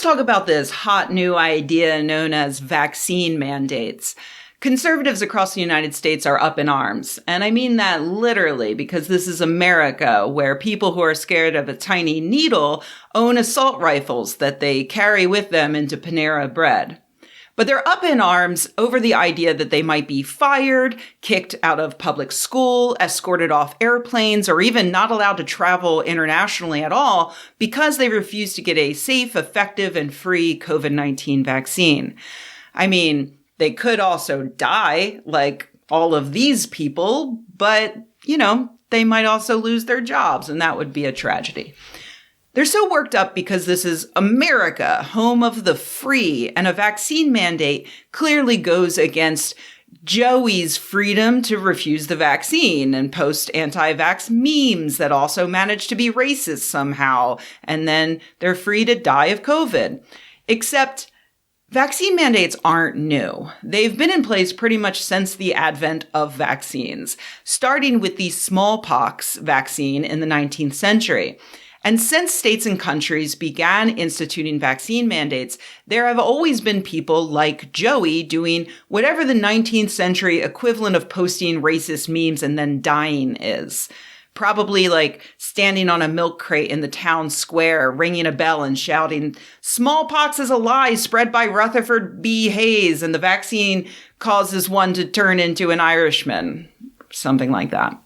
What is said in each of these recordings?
talk about this hot new idea known as vaccine mandates. Conservatives across the United States are up in arms. And I mean that literally because this is America, where people who are scared of a tiny needle own assault rifles that they carry with them into Panera Bread. But they're up in arms over the idea that they might be fired, kicked out of public school, escorted off airplanes, or even not allowed to travel internationally at all because they refuse to get a safe, effective, and free COVID-19 vaccine. I mean, they could also die like all of these people, but, they might also lose their jobs, and that would be a tragedy. They're so worked up because this is America, home of the free, and a vaccine mandate clearly goes against Joey's freedom to refuse the vaccine and post anti-vax memes that also manage to be racist somehow, and then they're free to die of COVID. Except vaccine mandates aren't new. They've been in place pretty much since the advent of vaccines, starting with the smallpox vaccine in the 19th century. And since states and countries began instituting vaccine mandates, there have always been people like Joey doing whatever the 19th century equivalent of posting racist memes and then dying is. Probably like standing on a milk crate in the town square, ringing a bell and shouting, "Smallpox is a lie spread by Rutherford B. Hayes, and the vaccine causes one to turn into an Irishman." Something like that.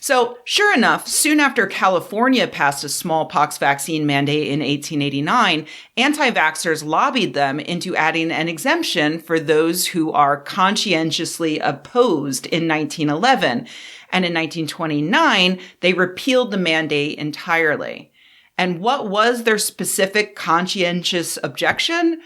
So, sure enough, soon after California passed a smallpox vaccine mandate in 1889, anti-vaxxers lobbied them into adding an exemption for those who are conscientiously opposed in 1911. And in 1929, they repealed the mandate entirely. And what was their specific conscientious objection?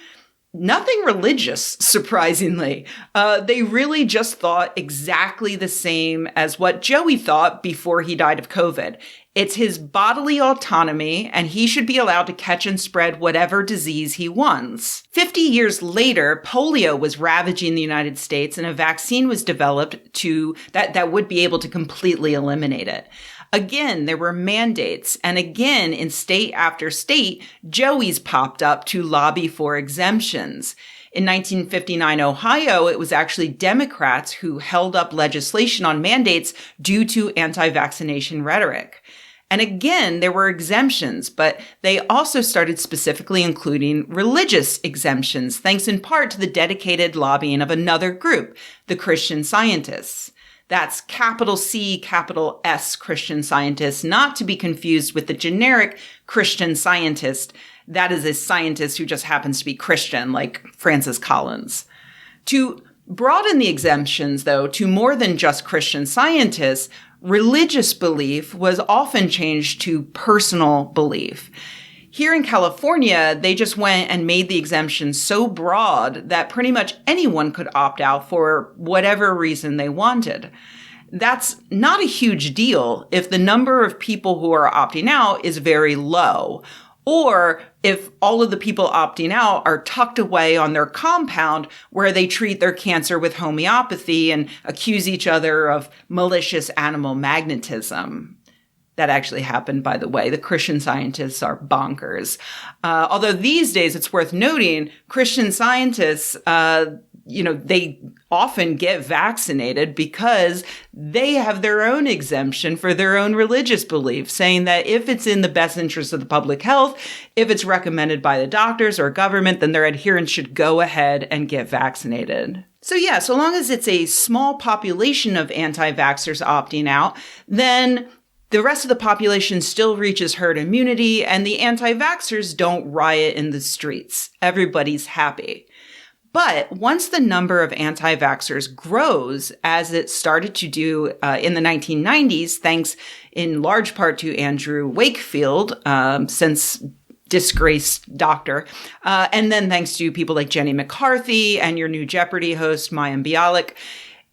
Nothing religious, surprisingly. They really just thought exactly the same as what Joey thought before he died of COVID. It's his bodily autonomy, and he should be allowed to catch and spread whatever disease he wants. 50 years later, polio was ravaging the United States, and a vaccine was developed that would be able to completely eliminate it. Again, there were mandates, and again, in state after state, Joeys popped up to lobby for exemptions. In 1959 Ohio, it was actually Democrats who held up legislation on mandates due to anti-vaccination rhetoric. And again, there were exemptions, but they also started specifically including religious exemptions, thanks in part to the dedicated lobbying of another group, the Christian Scientists. That's capital C, capital S Christian Scientists, not to be confused with the generic Christian Scientist. That is a scientist who just happens to be Christian, like Francis Collins. To broaden the exemptions, though, to more than just Christian Scientists, religious belief was often changed to personal belief. Here in California, they just went and made the exemption so broad that pretty much anyone could opt out for whatever reason they wanted. That's not a huge deal if the number of people who are opting out is very low, or if all of the people opting out are tucked away on their compound where they treat their cancer with homeopathy and accuse each other of malicious animal magnetism. That actually happened, by the way. The Christian Scientists are bonkers. Although these days, it's worth noting, Christian Scientists, they often get vaccinated because they have their own exemption for their own religious beliefs, saying that if it's in the best interest of the public health, if it's recommended by the doctors or government, then their adherents should go ahead and get vaccinated. So yeah, so long as it's a small population of anti-vaxxers opting out, then the rest of the population still reaches herd immunity, and the anti-vaxxers don't riot in the streets. Everybody's happy. But once the number of anti-vaxxers grows, as it started to do in the 1990s, thanks in large part to Andrew Wakefield, since disgraced doctor, and then thanks to people like Jenny McCarthy and your new Jeopardy host, Mayim Bialik,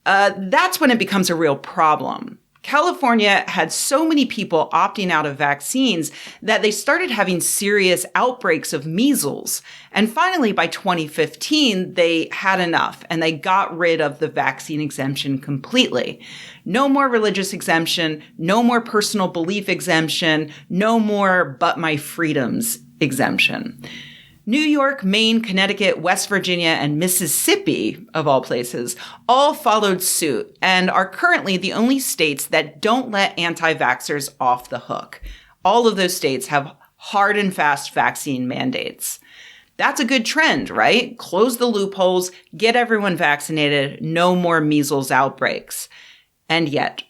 that's when it becomes a real problem. California had so many people opting out of vaccines that they started having serious outbreaks of measles. And finally, by 2015, they had enough and they got rid of the vaccine exemption completely. No more religious exemption, no more personal belief exemption, no more but my freedoms exemption. New York, Maine, Connecticut, West Virginia, and Mississippi, of all places, all followed suit and are currently the only states that don't let anti-vaxxers off the hook. All of those states have hard and fast vaccine mandates. That's a good trend, right? Close the loopholes, get everyone vaccinated, no more measles outbreaks. And yet,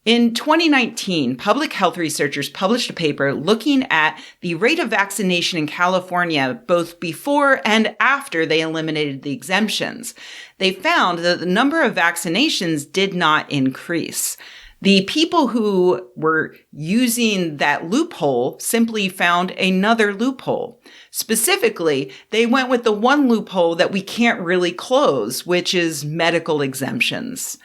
in 2019, public health researchers published a paper looking at the rate of vaccination in California both before and after they eliminated the exemptions. They found that the number of vaccinations did not increase. The people who were using that loophole simply found another loophole. Specifically, they went with the one loophole that we can't really close, which is medical exemptions.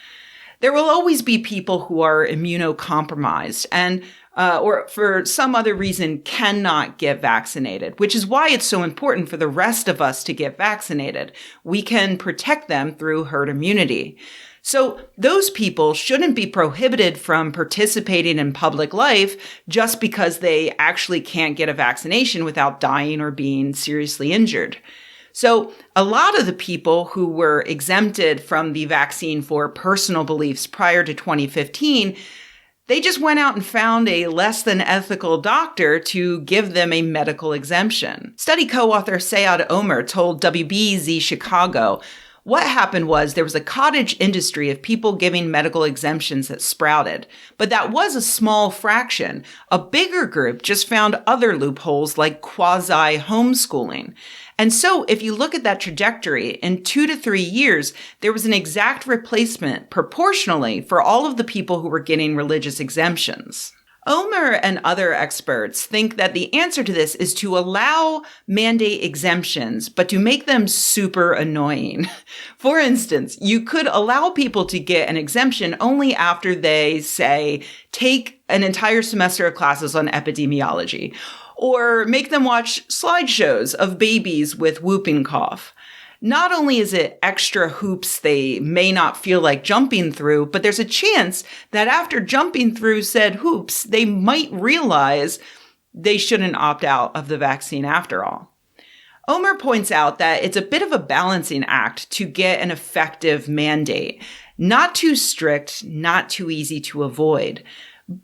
There will always be people who are immunocompromised and or for some other reason cannot get vaccinated, which is why it's so important for the rest of us to get vaccinated. We can protect them through herd immunity. So those people shouldn't be prohibited from participating in public life just because they actually can't get a vaccination without dying or being seriously injured. So a lot of the people who were exempted from the vaccine for personal beliefs prior to 2015, they just went out and found a less than ethical doctor to give them a medical exemption. Study co-author Sayad Omer told WBEZ Chicago, what happened was there was a cottage industry of people giving medical exemptions that sprouted, but that was a small fraction. A bigger group just found other loopholes like quasi-homeschooling. And so if you look at that trajectory, in 2 to 3 years, there was an exact replacement proportionally for all of the people who were getting religious exemptions. Omer and other experts think that the answer to this is to allow mandate exemptions, but to make them super annoying. For instance, you could allow people to get an exemption only after they, say, take an entire semester of classes on epidemiology, or make them watch slideshows of babies with whooping cough. Not only is it extra hoops they may not feel like jumping through, but there's a chance that after jumping through said hoops, they might realize they shouldn't opt out of the vaccine after all. Omer points out that it's a bit of a balancing act to get an effective mandate. Not too strict, not too easy to avoid.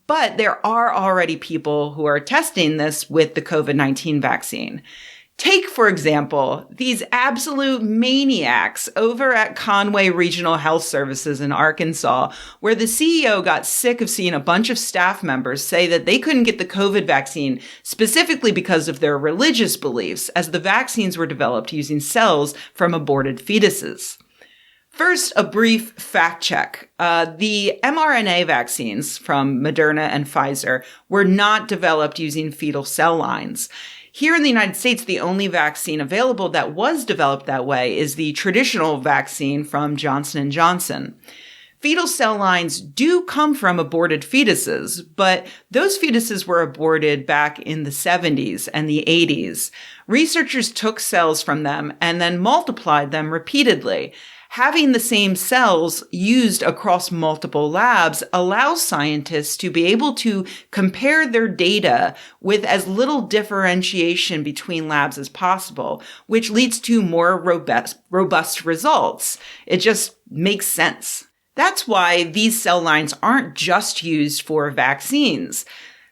But there are already people who are testing this with the COVID-19 vaccine. Take, for example, these absolute maniacs over at Conway Regional Health Services in Arkansas, where the CEO got sick of seeing a bunch of staff members say that they couldn't get the COVID vaccine specifically because of their religious beliefs, as the vaccines were developed using cells from aborted fetuses. First, a brief fact check. The mRNA vaccines from Moderna and Pfizer were not developed using fetal cell lines. Here in the United States, the only vaccine available that was developed that way is the traditional vaccine from Johnson & Johnson. Fetal cell lines do come from aborted fetuses, but those fetuses were aborted back in the 70s and the 80s. Researchers took cells from them and then multiplied them repeatedly. Having the same cells used across multiple labs allows scientists to be able to compare their data with as little differentiation between labs as possible, which leads to more robust results. It just makes sense. That's why these cell lines aren't just used for vaccines.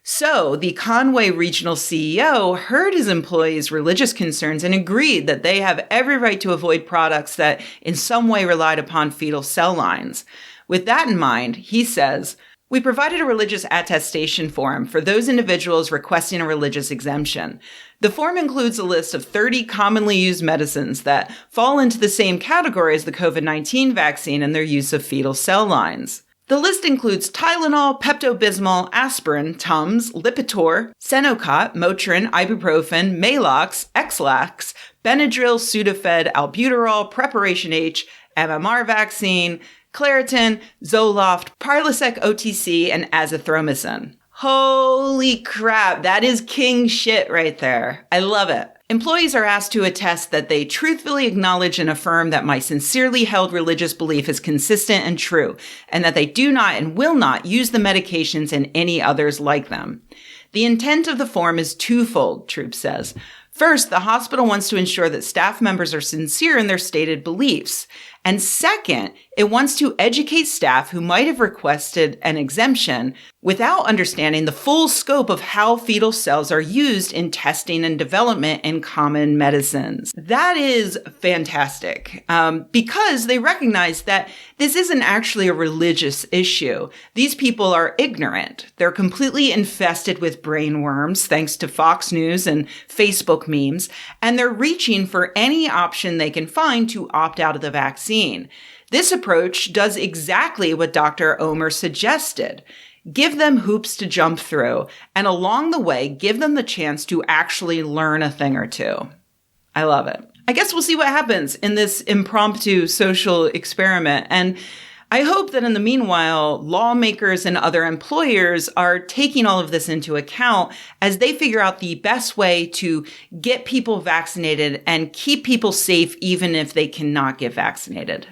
So the Conway regional CEO heard his employees' religious concerns and agreed that they have every right to avoid products that in some way relied upon fetal cell lines. With that in mind, he says, "We provided a religious attestation form for those individuals requesting a religious exemption. The form includes a list of 30 commonly used medicines that fall into the same category as the COVID-19 vaccine and their use of fetal cell lines. The list includes Tylenol, Pepto-Bismol, aspirin, Tums, Lipitor, Senokot, Motrin, ibuprofen, Maalox, X-Lax, Benadryl, Sudafed, Albuterol, Preparation H, MMR vaccine, Claritin, Zoloft, Prilosec OTC, and azithromycin." Holy crap, that is king shit right there. I love it. Employees are asked to attest that they truthfully acknowledge and affirm that my sincerely held religious belief is consistent and true, and that they do not and will not use the medications and any others like them. The intent of the form is twofold, Troop says. First, the hospital wants to ensure that staff members are sincere in their stated beliefs. And second, it wants to educate staff who might have requested an exemption without understanding the full scope of how fetal cells are used in testing and development in common medicines. That is fantastic because they recognize that this isn't actually a religious issue. These people are ignorant. They're completely infested with brain worms, thanks to Fox News and Facebook memes, and they're reaching for any option they can find to opt out of the vaccine. This approach does exactly what Dr. Omer suggested. Give them hoops to jump through, and along the way, give them the chance to actually learn a thing or two. I love it. I guess we'll see what happens in this impromptu social experiment. And I hope that in the meanwhile, lawmakers and other employers are taking all of this into account as they figure out the best way to get people vaccinated and keep people safe even if they cannot get vaccinated.